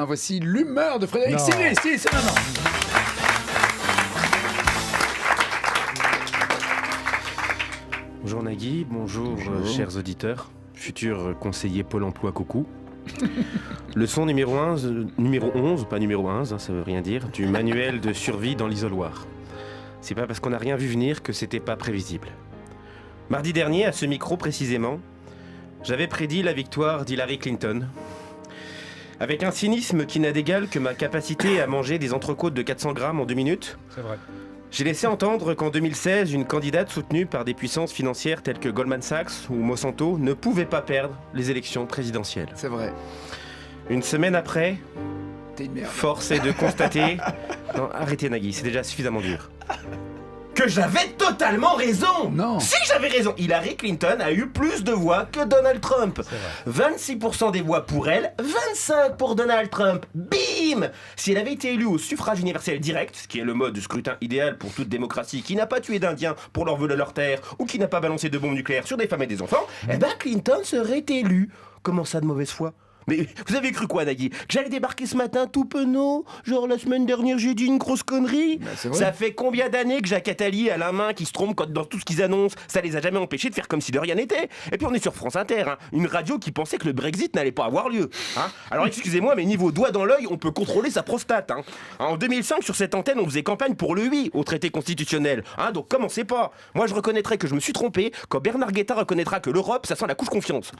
Voici l'humeur de Frédéric. C'est maintenant. Bonjour Nagui, bonjour. Chers auditeurs, futur conseiller Pôle emploi coucou. Leçon numéro 11, pas numéro 11, ça veut rien dire, du manuel de survie dans l'isoloir. C'est pas parce qu'on n'a rien vu venir que c'était pas prévisible. Mardi dernier, à ce micro précisément, j'avais prédit la victoire d'Hillary Clinton. Avec un cynisme qui n'a d'égal que ma capacité à manger des entrecôtes de 400 grammes en 2 minutes. C'est vrai. J'ai laissé entendre qu'en 2016, une candidate soutenue par des puissances financières telles que Goldman Sachs ou Monsanto ne pouvait pas perdre les élections présidentielles. C'est vrai. Une semaine après, T'es une merde. force est de constater... Non, arrêtez Nagui, c'est déjà suffisamment dur. Que j'avais totalement raison. Non. Si j'avais raison, Hillary Clinton a eu plus de voix que Donald Trump. 26% des voix pour elle, 25% pour Donald Trump. Bim. Si elle avait été élue au suffrage universel direct, ce qui est le mode de scrutin idéal pour toute démocratie qui n'a pas tué d'Indiens pour leur voler leur terre ou qui n'a pas balancé de bombes nucléaires sur des femmes et des enfants, eh ben Clinton serait élue. Comment ça de mauvaise foi ? Mais vous avez cru quoi, Nagui ? Que j'allais débarquer ce matin tout penaud ? Genre la semaine dernière j'ai dit une grosse connerie ? C'est vrai. Ça fait combien d'années que Jacques Attali a la main qui se trompe dans tout ce qu'ils annoncent ? Ça les a jamais empêchés de faire comme si de rien n'était. Et puis on est sur France Inter, hein, une radio qui pensait que le Brexit n'allait pas avoir lieu. Hein. Alors excusez-moi, mais niveau doigt dans l'œil, on peut contrôler sa prostate. Hein. En 2005, sur cette antenne, on faisait campagne pour le oui au traité constitutionnel. Hein, donc commencez pas. Moi je reconnaîtrai que je me suis trompé quand Bernard Guetta reconnaîtra que l'Europe, ça sent la couche confiance.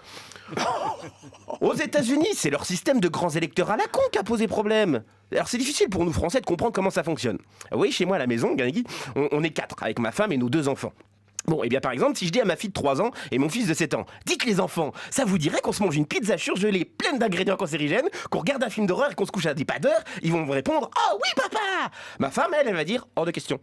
Aux États-Unis, c'est leur système de grands électeurs à la con qui a posé problème. Alors c'est difficile pour nous Français de comprendre comment ça fonctionne. Oui, chez moi à la maison, Nagui, on est 4 avec ma femme et nos 2 enfants. Bon, et bien par exemple, si je dis à ma fille de 3 ans et mon fils de 7 ans, dites les enfants, ça vous dirait qu'on se mange une pizza surgelée pleine d'ingrédients cancérigènes, qu'on regarde un film d'horreur et qu'on se couche à des pas d'heure, ils vont me répondre « Oh oui papa !» Ma femme, elle va dire « Hors de question ».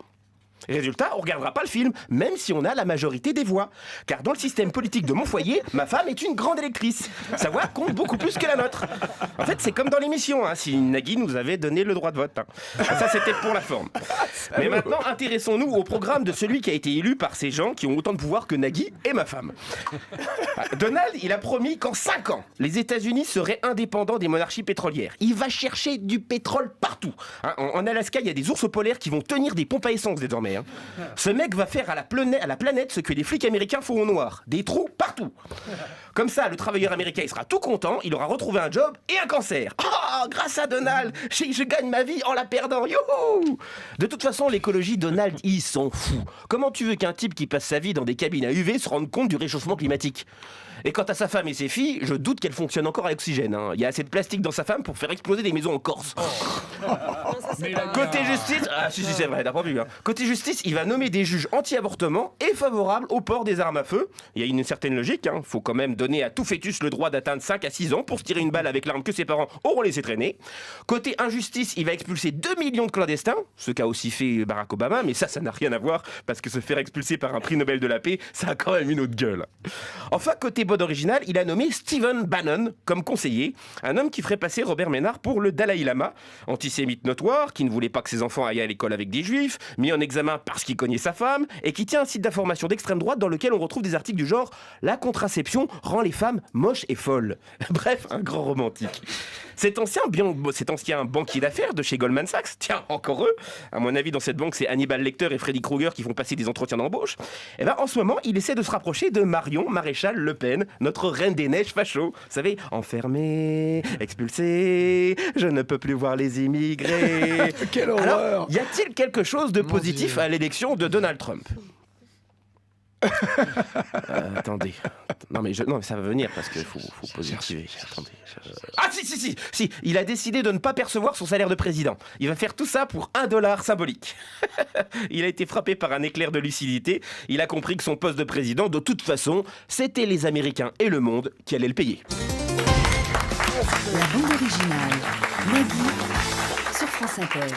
Résultat, on regardera pas le film, même si on a la majorité des voix. Car dans le système politique de mon foyer, ma femme est une grande électrice. Sa voix compte beaucoup plus que la nôtre. En fait, c'est comme dans l'émission, hein, si Nagui nous avait donné le droit de vote. Hein. Ça, c'était pour la forme. Mais maintenant, intéressons-nous au programme de celui qui a été élu par ces gens qui ont autant de pouvoir que Nagui et ma femme. Donald, il a promis qu'en 5 ans, les États-Unis seraient indépendants des monarchies pétrolières. Il va chercher du pétrole partout. Hein, en Alaska, il y a des ours polaires qui vont tenir des pompes à essence désormais. Hein. Ce mec va faire à la planète ce que les flics américains font au noir. Des trous partout. Comme ça, le travailleur américain, il sera tout content, il aura retrouvé un job et un cancer. Oh, grâce à Donald, je gagne ma vie en la perdant. Youhou! De toute façon, l'écologie, Donald, il s'en fout. Comment tu veux qu'un type qui passe sa vie dans des cabines à UV se rende compte du réchauffement climatique ? Et quant à sa femme et ses filles, je doute qu'elles fonctionnent encore à l'oxygène. Hein. Il y a assez de plastique dans sa femme pour faire exploser des maisons en Corse. Côté justice, si c'est vrai, t'as pas vu. Hein. Côté justice, il va nommer des juges anti-avortement et favorables au port des armes à feu. Il y a une certaine logique. Hein. Faut quand même donner à tout fœtus le droit d'atteindre 5 à 6 ans pour se tirer une balle avec l'arme que ses parents auront laissé traîner. Côté injustice, il va expulser 2 millions de clandestins, ce qu'a aussi fait Barack Obama, mais ça n'a rien à voir parce que se faire expulser par un prix Nobel de la paix, ça a quand même une autre gueule. Enfin, côté bonne originale, il a nommé Stephen Bannon comme conseiller, un homme qui ferait passer Robert Ménard pour le Dalai Lama, antisémite notoire, qui ne voulait pas que ses enfants aillent à l'école avec des juifs, mis en examen parce qu'il cognait sa femme, et qui tient un site d'information d'extrême droite dans lequel on retrouve des articles du genre « La contraception rend les femmes moches et folles ». Bref, un grand romantique. Cet ancien banquier d'affaires de chez Goldman Sachs, tiens, encore eux, à mon avis dans cette banque c'est Hannibal Lecter et Freddy Krueger qui font passer des entretiens d'embauche, et ben en ce moment il essaie de se rapprocher de Marion Maréchal Le Pen, notre reine des neiges facho. Vous savez, enfermé, expulsé, je ne peux plus voir les immigrés. Quelle Alors, horreur! y a-t-il quelque chose de positif Dieu. à l'élection de Donald Trump ? Attendez. Non mais ça va venir parce qu'il faut positiver. Attendez. Ah si, il a décidé de ne pas percevoir son salaire de président. Il va faire tout ça pour $1 symbolique. Il a été frappé par un éclair de lucidité. Il a compris que son poste de président, de toute façon, c'était les Américains et le monde qui allaient le payer. La bande originale, Nagui, sur France Inter.